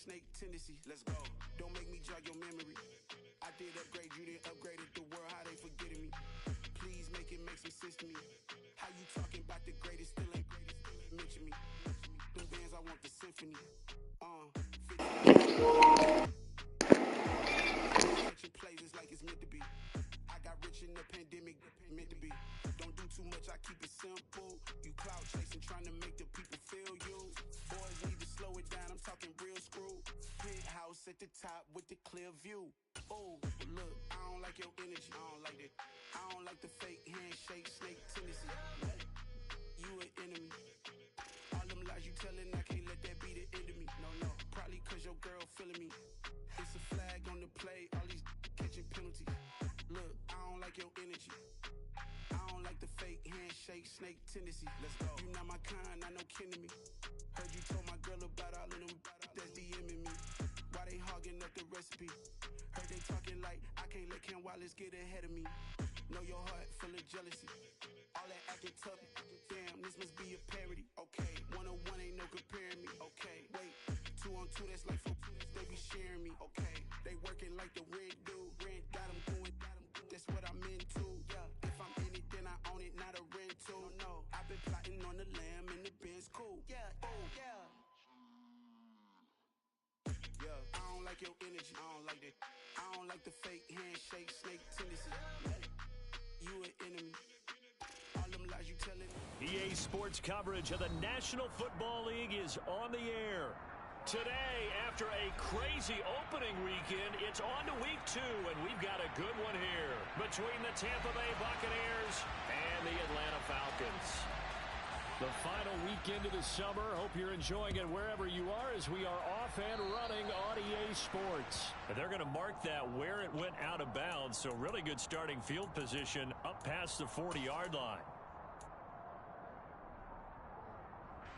snake tendency. Let's go. Don't make me jog your memory. I did upgrade, you didn't upgrade it. The world, how they forgetting me. Please make it make some sense to me. How you talking about the greatest, still ain't mention me. Them bands, I want the symphony. Catching plays, it's like it's meant to be. I got rich in the pandemic, meant to be. Don't do too much, I keep it simple. You cloud chasing, trying to make the people feel you. Boys need to slow it down, I'm talking real screw. Penthouse at the top with the clear view. Oh, look, I don't like your energy, I don't like it. I don't like the fake handshake, snake tendency. You an enemy. All them lies you telling, I can't let that be the end of me. No, probably cause your girl feeling me. It's a flag on the play, all these catching penalties. Look, I don't like your energy. I don't like the fake handshake, snake tendency. Let's go. You not my kind, not no kin to me. Heard you told my girl about all of them that's DMing me. Why they hogging up the recipe? Heard they talking like I can't let Ken Wallace get ahead of me. Know your heart full of jealousy. All that acting tough, damn, this must be a parody. Okay, 1-on-1 ain't no comparing me. Okay, wait, 2-on-2, that's like 4, they be sharing me. Okay, they working like the rent do. Rent got them going, that's what I'm into. Yeah, if I'm in it, then I own it, not a rental. No, I've been plotting on the lamb and the Benz cool. Yeah, oh, yeah. Yeah, I don't like your energy, I don't like that. I don't like the fake handshake, snake tendency. You an enemy. All them lies you telling. EA Sports coverage of the National Football League is on the air. Today, after a crazy opening weekend, it's on to Week 2, and we've got a good one here between the Tampa Bay Buccaneers and the Atlanta Falcons. The final weekend of the summer. Hope you're enjoying it wherever you are as we are off and running on EA Sports. And they're going to mark that where it went out of bounds, so really good starting field position up past the 40-yard line.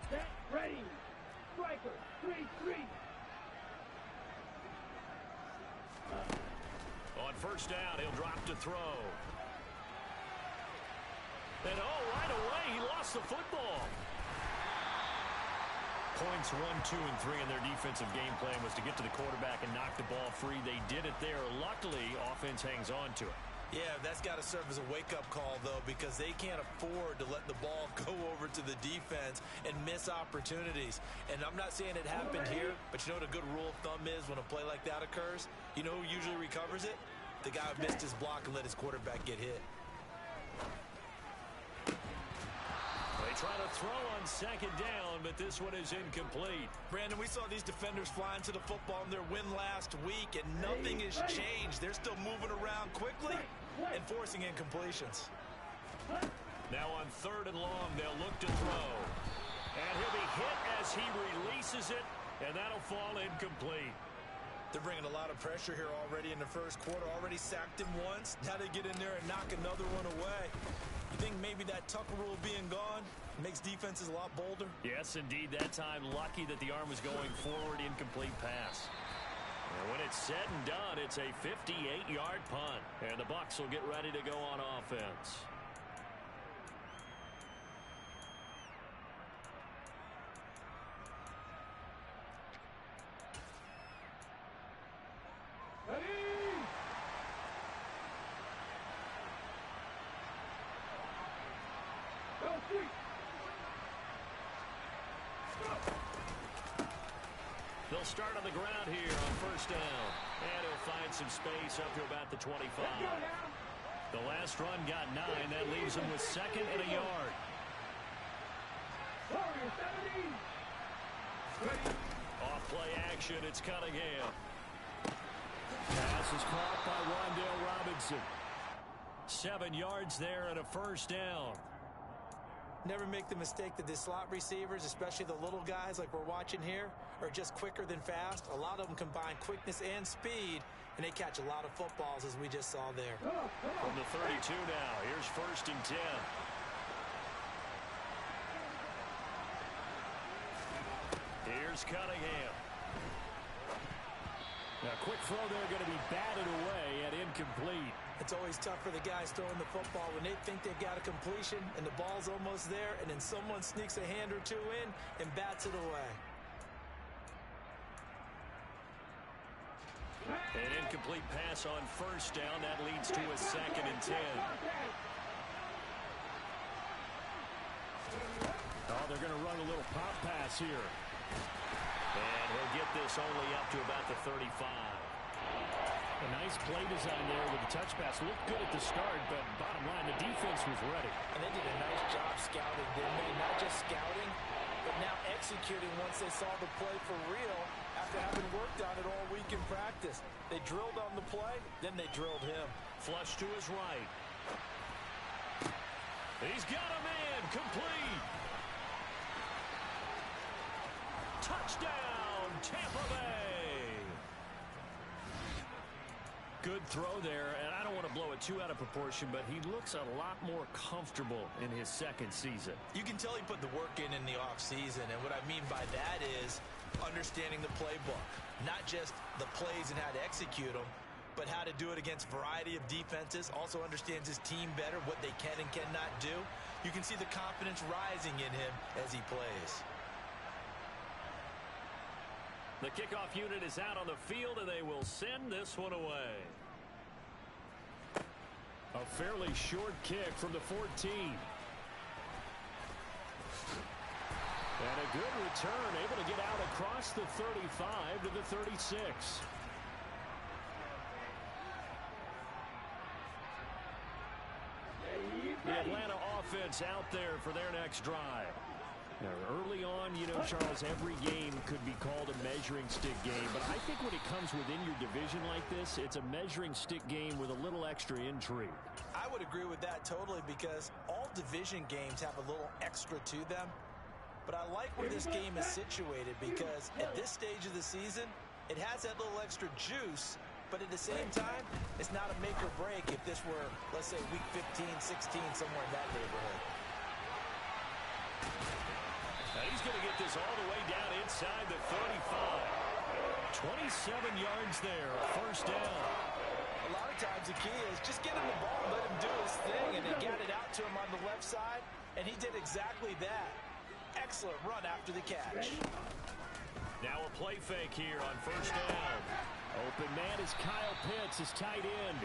Set, ready. Striker, 3-3. On first down, he'll drop to throw. And right away, he lost the football. Points 1, 2, and 3 in their defensive game plan was to get to the quarterback and knock the ball free. They did it there. Luckily, offense hangs on to it. Yeah, that's got to serve as a wake-up call, though, because they can't afford to let the ball go over to the defense and miss opportunities. And I'm not saying it happened here, but you know what a good rule of thumb is when a play like that occurs? You know who usually recovers it? The guy who missed his block and let his quarterback get hit. They try to throw on second down, but this one is incomplete. Brandon, we saw these defenders flying to the football in their win last week, and nothing has changed. They're still moving around quickly and forcing incompletions. Now on third and long, they'll look to throw. And he'll be hit as he releases it, and that'll fall incomplete. They're bringing a lot of pressure here already in the first quarter. Already sacked him once. Now they get in there and knock another one away. You think maybe that Tucker rule being gone makes defenses a lot bolder? Yes, indeed. That time, lucky that the arm was going forward, incomplete pass. And when it's said and done, it's a 58-yard punt. And the Bucs will get ready to go on offense. They'll start on the ground here on first down. And he'll find some space up to about the 25. The last run got 9. That leaves him with second and a yard. Off play action, it's Cunningham. Pass is caught by Rondale Robinson. 7 yards there and a first down. Never make the mistake that the slot receivers, especially the little guys like we're watching here, are just quicker than fast. A lot of them combine quickness and speed, and they catch a lot of footballs, as we just saw there. From the 32 now, here's first and 10. Here's Cunningham. Now, quick throw there going to be batted away and incomplete. It's always tough for the guys throwing the football when they think they've got a completion and the ball's almost there, and then someone sneaks a hand or two in and bats it away. An incomplete pass on first down. That leads to a 2nd and 10. Oh, they're going to run a little pop pass here. And he'll get this only up to about the 35. A nice play design there with the touch pass. Looked good at the start, but bottom line, the defense was ready. And they did a nice job scouting, didn't they? Not just scouting, but now executing once they saw the play for real after having worked on it all week in practice. They drilled on the play, then they drilled him. Flush to his right. He's got a man. Complete. Touchdown, Tampa Bay. Good throw there, and I don't want to blow it too out of proportion, but he looks a lot more comfortable in his 2nd season. You can tell he put the work in the offseason, and what I mean by that is understanding the playbook. Not just the plays and how to execute them, but how to do it against a variety of defenses. Also understands his team better, what they can and cannot do. You can see the confidence rising in him as he plays. The kickoff unit is out on the field, and they will send this one away. A fairly short kick from the 14. And a good return, able to get out across the 35 to the 36. The Atlanta offense out there for their next drive. Now, early on, you know, Charles, every game could be called a measuring stick game, but I think when it comes within your division like this, it's a measuring stick game with a little extra intrigue. I would agree with that totally, because all division games have a little extra to them. But I like where this game is situated, because at this stage of the season, it has that little extra juice, but at the same time, it's not a make or break if this were, let's say, week 15, 16, somewhere in that neighborhood. Now he's going to get this all the way down inside the 35. 27 yards there, first down. A lot of times the key is just get him the ball, let him do his thing, and they got it out to him on the left side, and he did exactly that. Excellent run after the catch. Now a play fake here on first down. Open man is Kyle Pitts, his tight end.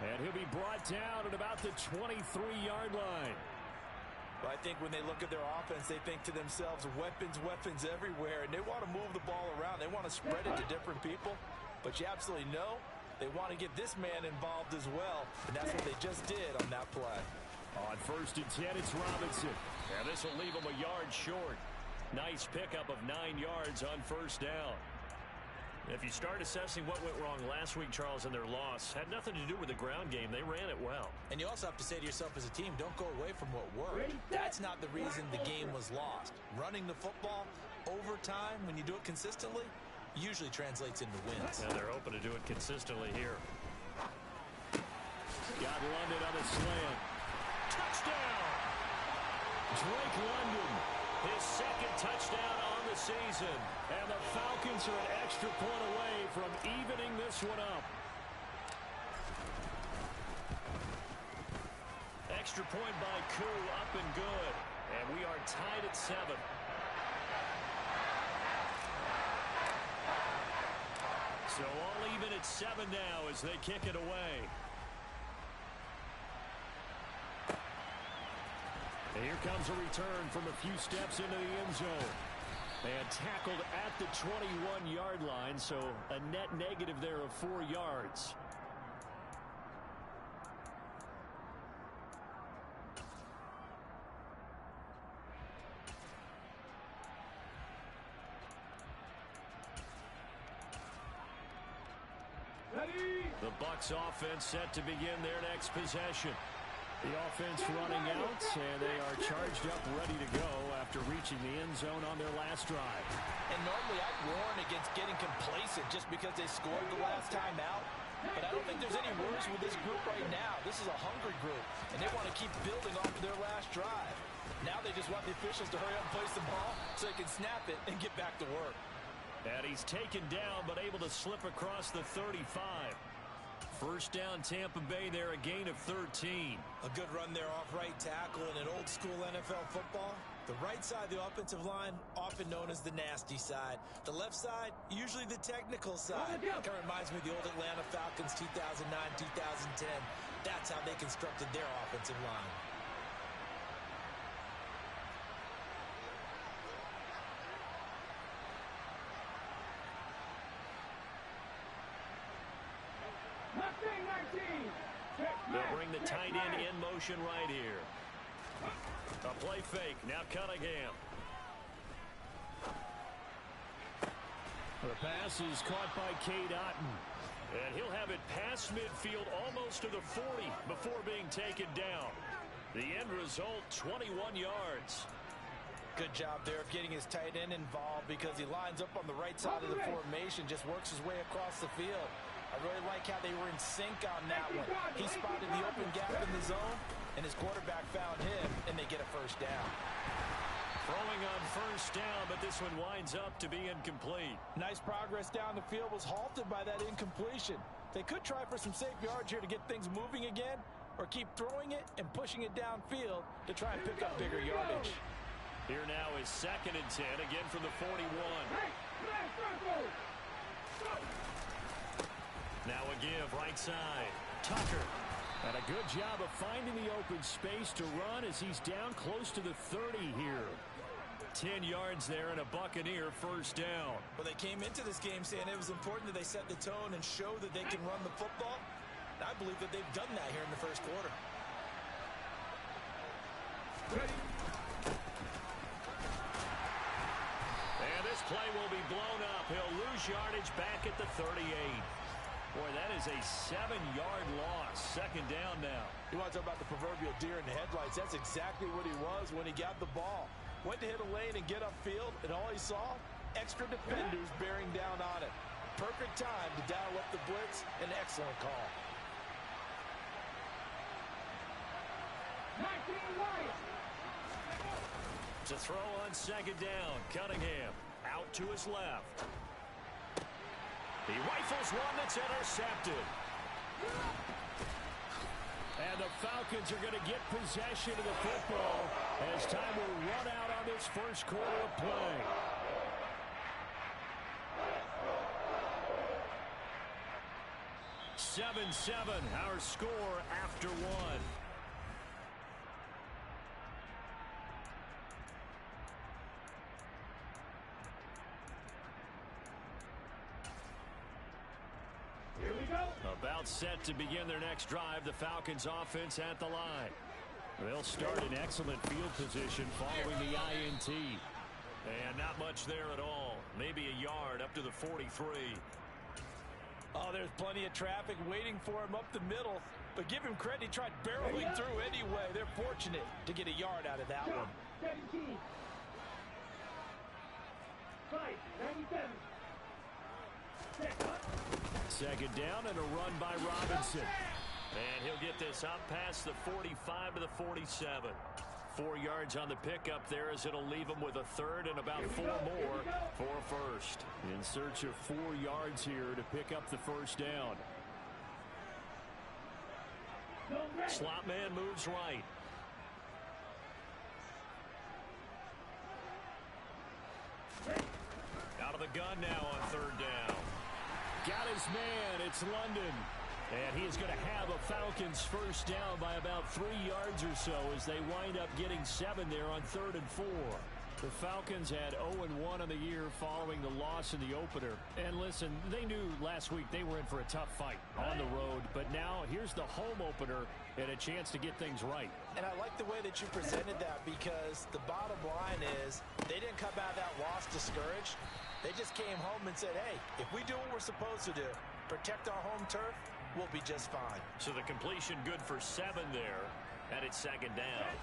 And he'll be brought down at about the 23-yard line. But I think when they look at their offense, they think to themselves, weapons, weapons everywhere, and they want to move the ball around. They want to spread it to different people. But you absolutely know they want to get this man involved as well, and that's what they just did on that play. On first and 10, it's Robinson. And this will leave him a yard short. Nice pickup of 9 yards on first down. If you start assessing what went wrong last week, Charles, in their loss, had nothing to do with the ground game. They ran it well. And you also have to say to yourself as a team, don't go away from what worked. That's not the reason the game was lost. Running the football over time, when you do it consistently, usually translates into wins. And they're hoping to do it consistently here. Got London on a slant. Touchdown! Drake London. His 2nd touchdown on the season. And the Falcons are an extra point away from evening this one up. Extra point by Koo, up and good. And we are tied at 7. So all even at 7 now as they kick it away. And here comes a return from a few steps into the end zone. And tackled at the 21-yard line, so a net negative there of 4 yards. The Bucs offense set to begin their next possession. The offense running out, and they are charged up, ready to go after reaching the end zone on their last drive. And normally I'd warn against getting complacent just because they scored the last time out. But I don't think there's any worries with this group right now. This is a hungry group, and they want to keep building off of their last drive. Now they just want the officials to hurry up and place the ball so they can snap it and get back to work. And he's taken down, but able to slip across the 35. First down, Tampa Bay there, a gain of 13. A good run there off right tackle in an old school NFL football. The right side of the offensive line, often known as the nasty side. The left side, usually the technical side. Kind of reminds me of the old Atlanta Falcons 2009, 2010. That's how they constructed their offensive line. They'll bring the tight end in motion right here. A play fake. Now Cunningham. The pass is caught by Cade Otton. And he'll have it past midfield almost to the 40 before being taken down. The end result, 21 yards. Good job there of getting his tight end involved because he lines up on the right side of the formation, just works his way across the field. I really like how they were in sync on that one. He spotted the open gap in the zone, and his quarterback found him, and they get a first down. Throwing on first down, but this one winds up to be incomplete. Nice progress down the field was halted by that incompletion. They could try for some safe yards here to get things moving again, or keep throwing it and pushing it downfield to try and pick up bigger yardage. Here now is 2nd and 10, again from the 41. Now a give, right side. Tucker. And a good job of finding the open space to run as he's down close to the 30 here. 10 yards there and a Buccaneer first down. Well, they came into this game saying it was important that they set the tone and show that they can run the football. And I believe that they've done that here in the first quarter. Ready. And this play will be blown up. He'll lose yardage back at the 38. Boy, that is a 7-yard loss. 2nd down now. You want to talk about the proverbial deer in the headlights. That's exactly what he was when he got the ball. Went to hit a lane and get upfield, and all he saw, extra defenders bearing down on it. Perfect time to dial up the blitz. An excellent call. 19 wide. To throw on 2nd down. Cunningham out to his left. He rifles one that's intercepted. And the Falcons are going to get possession of the football as time will run out on this first quarter of play. Seven, our score after one. Here we go. About set to begin their next drive. The Falcons offense at the line. They'll start in excellent field position following the INT. And not much there at all. Maybe a yard up to the 43. Oh, there's plenty of traffic waiting for him up the middle. But give him credit, he tried barreling through anyway. They're fortunate to get a yard out of that one. 17. 5, 97. Second down and a run by Robinson. And he'll get this up past the 45 to the 47. 4 yards on the pickup there as it'll leave him with a third and about 4 more for a first. In search of 4 yards here to pick up the first down. Slot man moves right. Out of the gun now on 3rd down. Got his man. It's London. And he's going to have a Falcons first down by about 3 yards or so as they wind up getting 7 there on 3rd and 4. The Falcons had 0-1 on the year following the loss in the opener. And listen, they knew last week they were in for a tough fight on the road. But now here's the home opener and a chance to get things right. And I like the way that you presented that because the bottom line is they didn't come out of that loss discouraged. They just came home and said, hey, if we do what we're supposed to do, protect our home turf, we'll be just fine. So the completion good for 7 there, and it's 2nd down.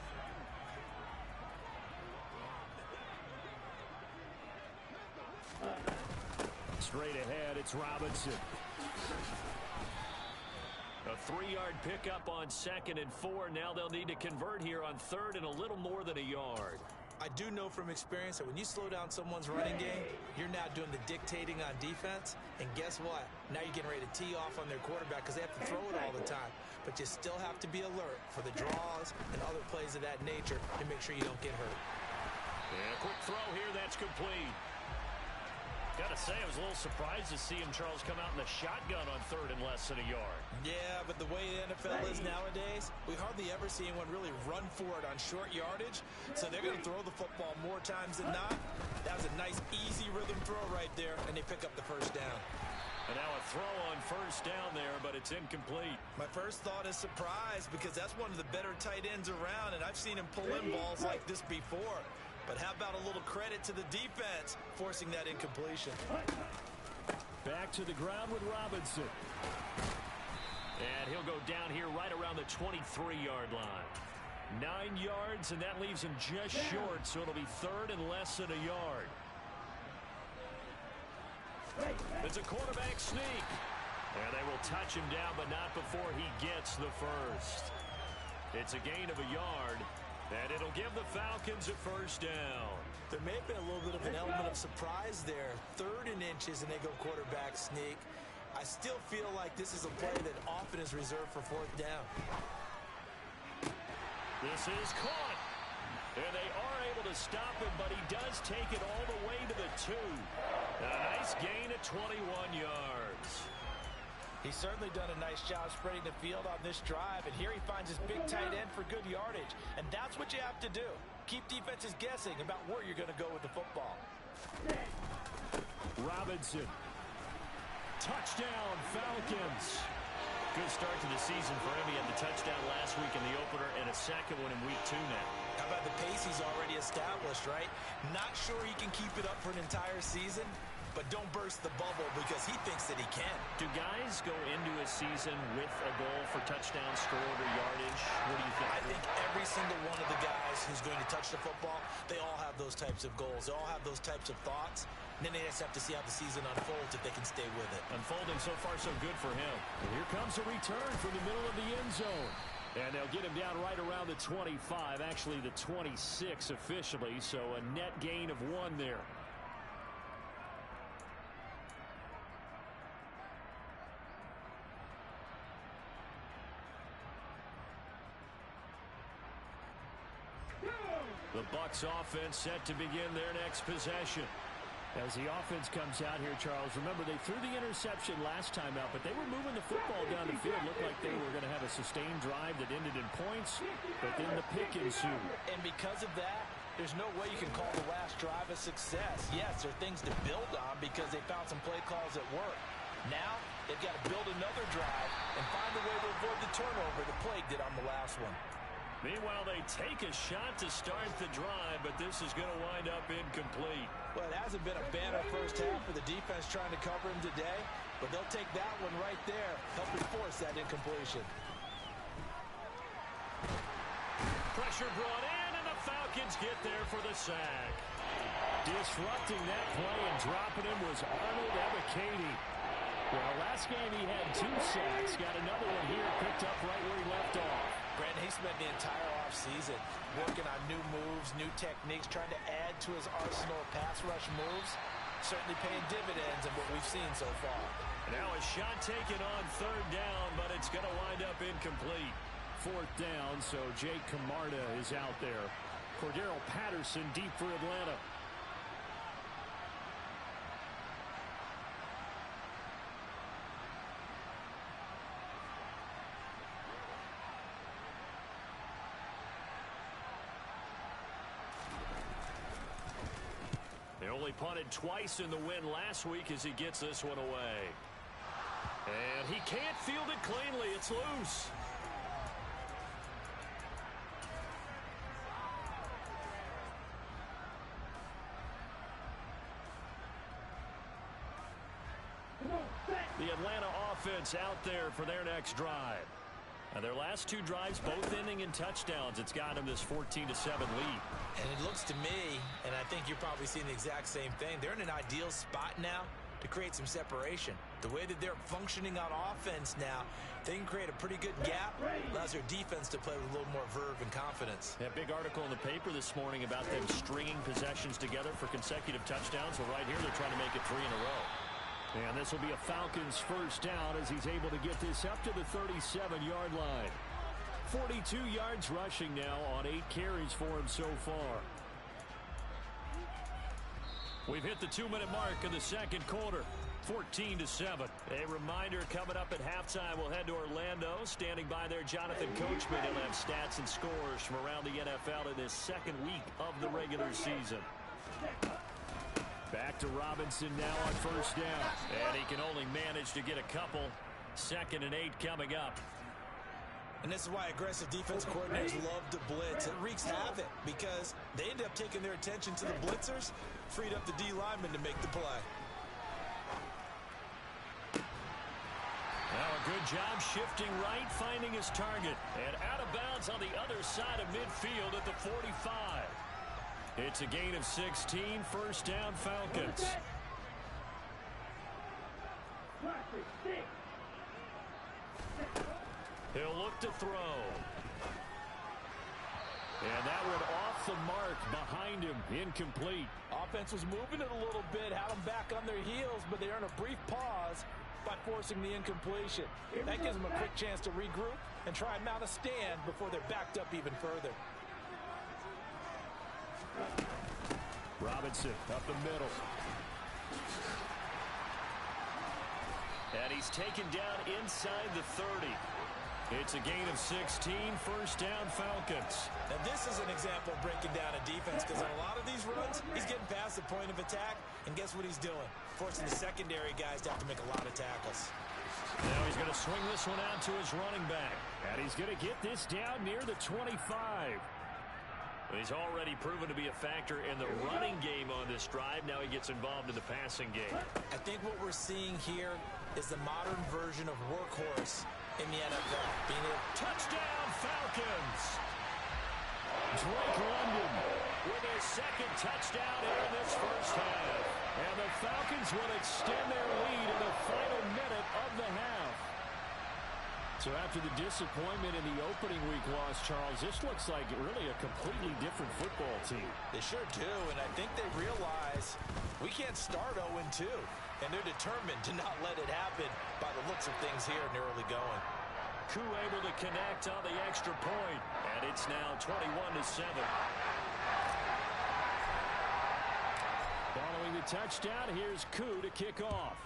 Straight ahead, it's Robinson. A 3-yard pickup on 2nd and 4. Now they'll need to convert here on 3rd and a little more than a yard. I do know from experience that when you slow down someone's running game, you're now doing the dictating on defense. And guess what? Now you're getting ready to tee off on their quarterback because they have to throw it all the time. But you still have to be alert for the draws and other plays of that nature to make sure you don't get hurt. And a quick throw here, that's complete. Got to say, I was a little surprised to see him, Charles, come out in the shotgun on 3rd and less than a yard. Yeah, but the way the NFL is nowadays, we hardly ever see anyone really run for it on short yardage. So they're going to throw the football more times than not. That was a nice, easy rhythm throw right there, and they pick up the first down. And now a throw on 1st down there, but it's incomplete. My first thought is surprise, because that's one of the better tight ends around, and I've seen him pull in balls like this before. But how about a little credit to the defense forcing that incompletion? Back to the ground with Robinson. And he'll go down here right around the 23-yard line. 9 yards, and that leaves him just short, so it'll be 3rd and less than a yard. It's a quarterback sneak. And they will touch him down, but not before he gets the first. It's a gain of a yard. And it'll give the Falcons a first down. There may have been a little bit of an element of surprise there. 3rd and inches, and they go quarterback sneak. I still feel like this is a play that often is reserved for 4th down. This is caught. And they are able to stop him, but he does take it all the way to the 2. A nice gain of 21 yards. He's certainly done a nice job spreading the field on this drive, and here he finds his big tight end for good yardage. And that's what you have to do. Keep defenses guessing about where you're going to go with the football. Robinson. Touchdown, Falcons. Good start to the season for him. He had the touchdown last week in the opener and a second one in Week 2 now. How about the pace he's already established, right? Not sure he can keep it up for an entire season, but don't burst the bubble because he thinks that he can. Do guys go into a season with a goal for touchdowns scored or yardage? What do you think? I think every single one of the guys who's going to touch the football, they all have those types of goals. They all have those types of thoughts. And then they just have to see how the season unfolds if they can stay with it. Unfolding so far so good for him. And here comes a return from the middle of the end zone. And they'll get him down right around the 25, actually the 26 officially, so a net gain of 1 there. The Bucs offense set to begin their next possession. As the offense comes out here, Charles, remember they threw the interception last time out, but they were moving the football down the field. Looked like they were going to have a sustained drive that ended in points, but then the pick ensued. And because of that, there's no way you can call the last drive a success. Yes, there are things to build on because they found some play calls that work. Now, they've got to build another drive and find a way to avoid the turnover that plagued it on the last one. Meanwhile, they take a shot to start the drive, but this is going to wind up incomplete. Well, it hasn't been a banner first half for the defense trying to cover him today, but they'll take that one right there, helping force that incompletion. Pressure brought in, and the Falcons get there for the sack. Disrupting that play and dropping him was Arnold Ebiketie. Well, last game he had 2 sacks, got another one here, picked up right where he left off. Brandon, he spent the entire offseason working on new moves, new techniques, trying to add to his arsenal of pass rush moves. Certainly paying dividends in what we've seen so far. Now a shot taken on 3rd down, but it's going to wind up incomplete. 4th down, so Jake Camarda is out there. Cordero Patterson deep for Atlanta. They only punted twice in the win last week as he gets this one away. And he can't field it cleanly. It's loose. The Atlanta offense out there for their next drive. And their last 2 drives, both ending in touchdowns. It's got them this 14-7 lead. And it looks to me, and I think you're probably seeing the exact same thing, they're in an ideal spot now to create some separation. The way that they're functioning on offense now, they can create a pretty good gap. Allows their defense to play with a little more verve and confidence. That big article in the paper this morning about them stringing possessions together for consecutive touchdowns. Well, right here, they're trying to make it 3 in a row. And this will be a Falcons first down as he's able to get this up to the 37-yard line. 42 yards rushing now on 8 carries for him so far. We've hit the 2-minute mark of the second quarter. 14-7. A reminder coming up at halftime. We'll head to Orlando. Standing by there, Jonathan Coachman. He'll have stats and scores from around the NFL in this second week of the regular season. Back to Robinson now on first down. And he can only manage to get a couple. 2nd and 8 coming up. And this is why aggressive defensive coordinators love to blitz. It wreaks havoc because they end up taking their attention to the blitzers, freed up the D lineman to make the play. Now a good job shifting right, finding his target. And out of bounds on the other side of midfield at the 45. It's a gain of 16, first down Falcons. He'll look to throw. And that one off the mark behind him, incomplete. Offense was moving it a little bit, had them back on their heels, but they earn a brief pause by forcing the incompletion. That gives them a quick chance to regroup and try and mount a stand before they're backed up even further. Robinson up the middle. And he's taken down inside the 30. It's a gain of 16, first down Falcons. Now this is an example of breaking down a defense because on a lot of these runs, he's getting past the point of attack, and guess what he's doing? Forcing the secondary guys to have to make a lot of tackles. Now he's going to swing this one out to his running back. And he's going to get this down near the 25. He's already proven to be a factor in the running game on this drive. Now he gets involved in the passing game. I think what we're seeing here is the modern version of workhorse in the NFL. Touchdown Falcons! Drake London with his second touchdown here in this first half. And the Falcons will extend their lead in the final minute of the half. So after the disappointment in the opening week loss, Charles, this looks like really a completely different football team. They sure do, and I think they realize we can't start 0-2, and they're determined to not let it happen by the looks of things here in the early going. Koo able to connect on the extra point, and it's now 21-7. Following the touchdown, here's Koo to kick off.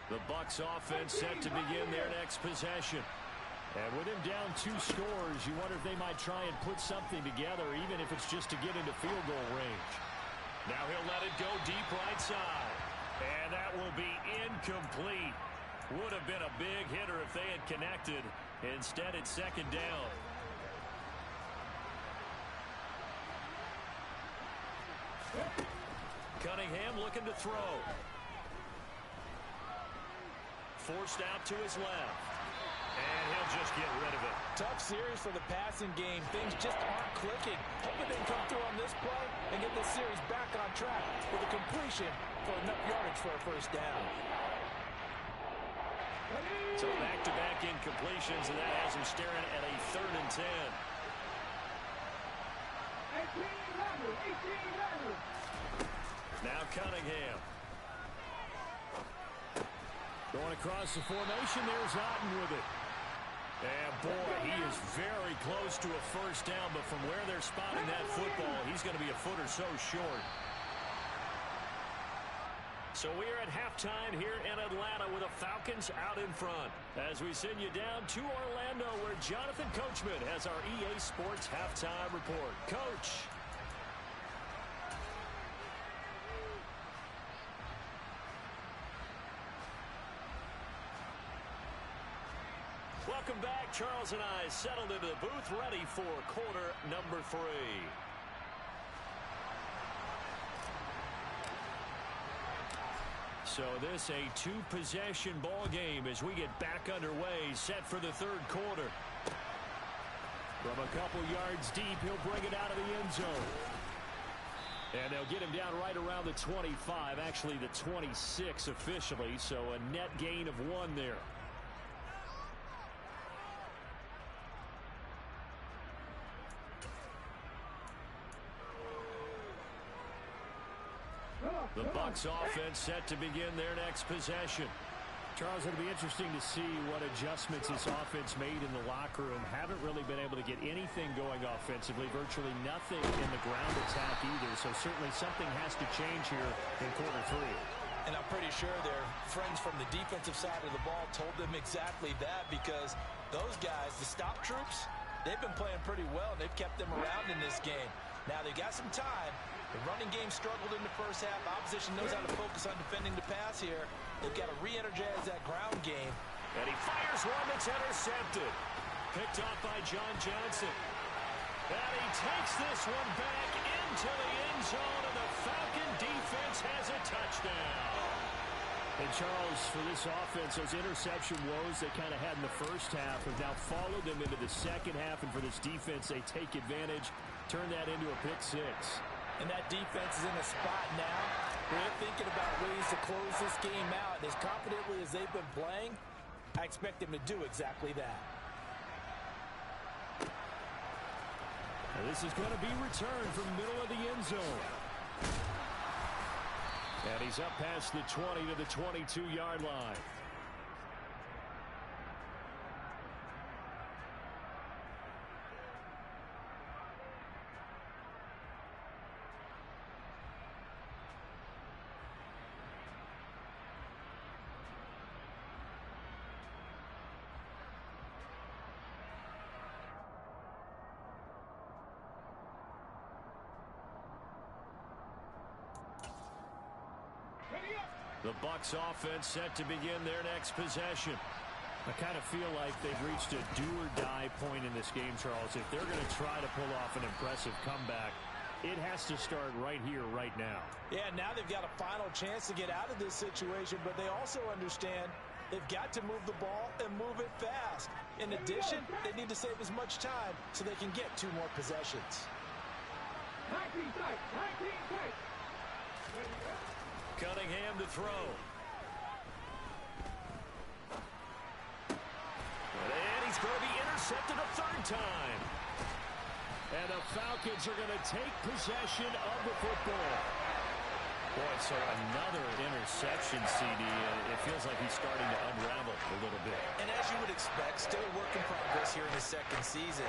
The Bucs offense set to begin their next possession. And with him down 2 scores, you wonder if they might try and put something together, even if it's just to get into field goal range. Now he'll let it go deep right side. And that will be incomplete. Would have been a big hitter if they had connected. Instead, it's second down. Cunningham looking to throw. Forced out to his left. And he'll just get rid of it. Tough series for the passing game. Things just aren't clicking. Hoping they can come through on this play and get this series back on track with a completion for enough yardage for a first down. So back-to-back incompletions, and that has him staring at a 3rd and 10. 18 Now Cunningham. Going across the formation, there's Otten with it. And boy, he is very close to a first down, but from where they're spotting that football, he's going to be a foot or so short. So we are at halftime here in Atlanta with the Falcons out in front. As we send you down to Orlando, where Jonathan Coachman has our EA Sports halftime report. Coach. Welcome back. Charles and I settled into the booth, ready for quarter number 3. So this a 2-possession ball game as we get back underway, set for the 3rd quarter. From a couple yards deep, he'll bring it out of the end zone. And they'll get him down right around the 25, actually the 26 officially, so a net gain of 1 there. Bucs offense set to begin their next possession. Charles, it'll be interesting to see what adjustments this offense made in the locker room. Haven't really been able to get anything going offensively, virtually nothing in the ground attack either. So certainly something has to change here in quarter three. And I'm pretty sure their friends from the defensive side of the ball told them exactly that, because those guys, the stop troops, they've been playing pretty well. They've kept them around in this game. Now they've got some time. The running game struggled in the first half. Opposition knows how to focus on defending the pass here. They've got to re-energize that ground game. And he fires one that's intercepted. Picked off by John Johnson. And he takes this one back into the end zone, and the Falcon defense has a touchdown. And Charles, for this offense, those interception woes they kind of had in the first half have now followed them into the second half. And for this defense, they take advantage, turn that into a pick six. And that defense is in a spot now where they're thinking about ways to close this game out. And as confidently as they've been playing, I expect them to do exactly that. And this is going to be returned from the middle of the end zone. And he's up past the 20 to the 22-yard line. The Bucs offense set to begin their next possession. I kind of feel like they've reached a do-or-die point in this game, Charles. If they're going to try to pull off an impressive comeback, it has to start right here, right now. Yeah, now they've got a final chance to get out of this situation, but they also understand they've got to move the ball and move it fast. In addition, they need to save as much time so they can get 2 more possessions. Cunningham to throw. And he's going to be intercepted a third time. And the Falcons are going to take possession of the football. Boy, so another interception, CD. It feels like he's starting to unravel a little bit. And as you would expect, still a work in progress here in his second season.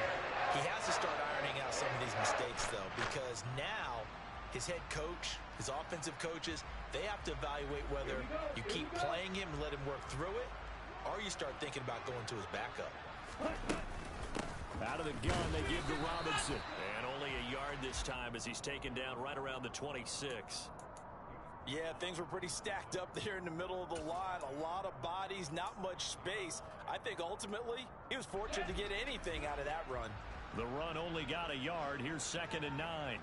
He has to start ironing out some of these mistakes, though, because now his head coach, his offensive coaches, they have to evaluate whether you keep playing him and let him work through it, or you start thinking about going to his backup. Out of the gun, they give to Robinson. And only a yard this time as he's taken down right around the 26. Yeah, things were pretty stacked up there in the middle of the line. A lot of bodies, not much space. I think ultimately he was fortunate to get anything out of that run. The run only got a yard. Here's 2nd and 9.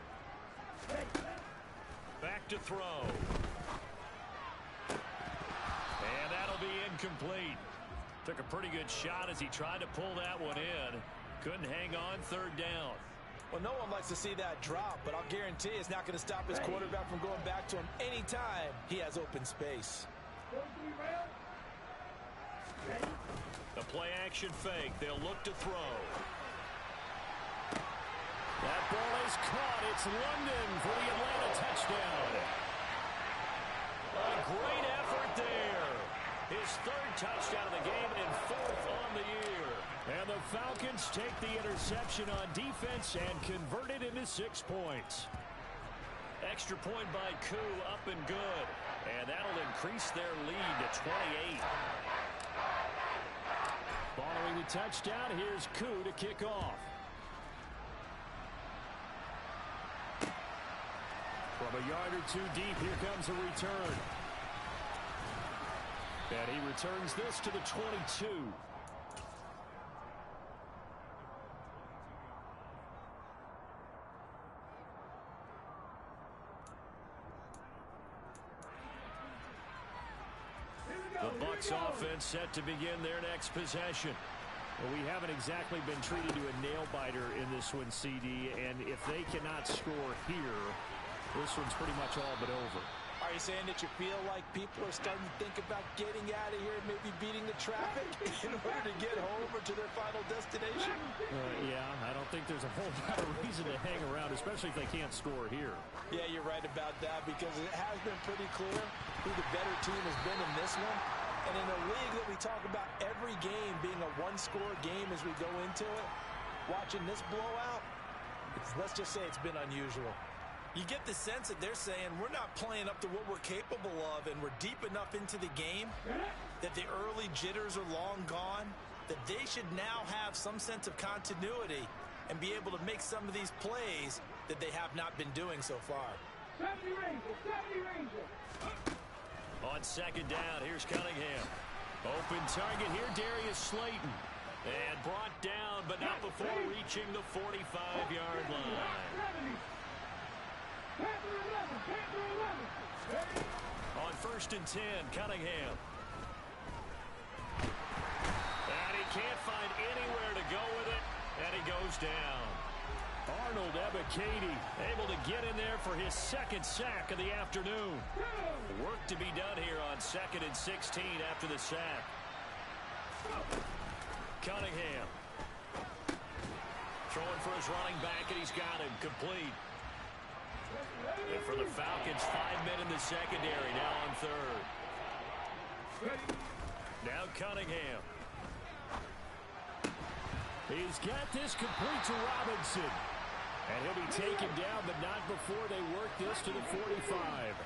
Back to throw. And that'll be incomplete. Took a pretty good shot as he tried to pull that one in. Couldn't hang on 3rd down. Well, no one likes to see that drop, but I'll guarantee it's not going to stop his quarterback from going back to him anytime he has open space. The play action fake. They'll look to throw. That ball is caught. It's London for the Atlanta touchdown. A great effort there. His 3rd touchdown of the game and 4th on the year. And the Falcons take the interception on defense and convert it into 6 points. Extra point by Koo, up and good. And that'll increase their lead to 28. Following the touchdown, here's Koo to kick off. From a yard or 2 deep, here comes a return. And he returns this to the 22. The Bucs offense set to begin their next possession. Well, we haven't exactly been treated to a nail-biter in this one, CD, and if they cannot score here, this one's pretty much all but over. I Are you saying that you feel like people are starting to think about getting out of here, maybe beating the traffic in order to get home or to their final destination? Yeah, I don't think there's a whole lot of reason to hang around, especially if they can't score here. Yeah, you're right about that, because it has been pretty clear who the better team has been in this one. And in a league that we talk about every game being a one-score game as we go into it, watching this blowout, let's just say it's been unusual. You get the sense that they're saying we're not playing up to what we're capable of, and we're deep enough into the game that the early jitters are long gone, that they should now have some sense of continuity and be able to make some of these plays that they have not been doing so far. 70 Ranger. On second down, here's Cunningham. Open target here, Darius Slayton. And brought down, but not before reaching the 45-yard line. On 1st and 10, Cunningham. And he can't find anywhere to go with it, and he goes down. Arnold Ebiketie able to get in there for his second sack of the afternoon. Work to be done here on 2nd and 16 after the sack. Cunningham. Throwing for his running back, and he's got him complete. And for the Falcons, 5 men in the secondary, now on 3rd. Now Cunningham. He's got this complete to Robinson. And he'll be taken down, but not before they work this to the 45.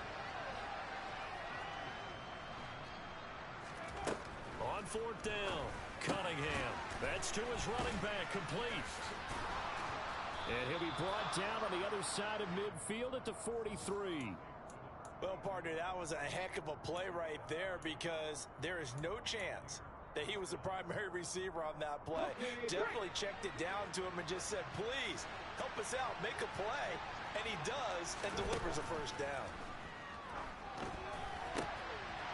On 4th down, Cunningham. That's to his running back, complete. And he'll be brought down on the other side of midfield at the 43. Well, partner, that was a heck of a play right there, because there is no chance that he was the primary receiver on that play. Definitely checked it down to him and just said, please, help us out, make a play. And he does, and delivers a first down.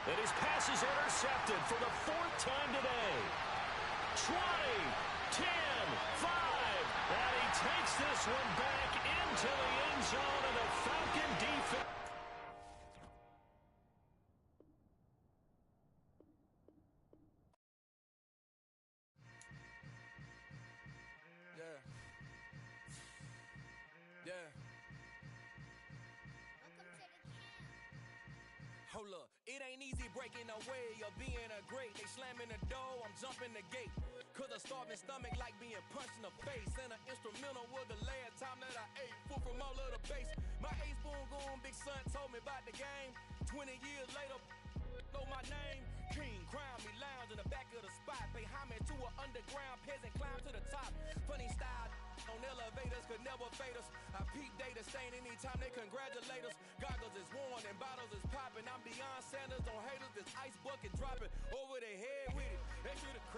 And his pass is intercepted for the 4th time today. 20, 10, 5. And he takes this one back into the end zone, and the Falcon defense. Hold up, it ain't easy breaking away or being a great. They slamming the door, I'm jumping the gate. Cause a starving stomach like being punched in the face. And an instrumental was the last time that I ate food from all of the base. My A-spoon goon big son told me about the game. 20 years later, know my name. King, crown me, lounge in the back of the spot. Pay homage to an underground peasant, climb to the top. Funny style on elevators could never fade us. I peep data stain anytime they congratulate us. Goggles is worn and bottles is popping. I'm beyond Sanders on haters. This ice bucket dropping over their head with it. They should have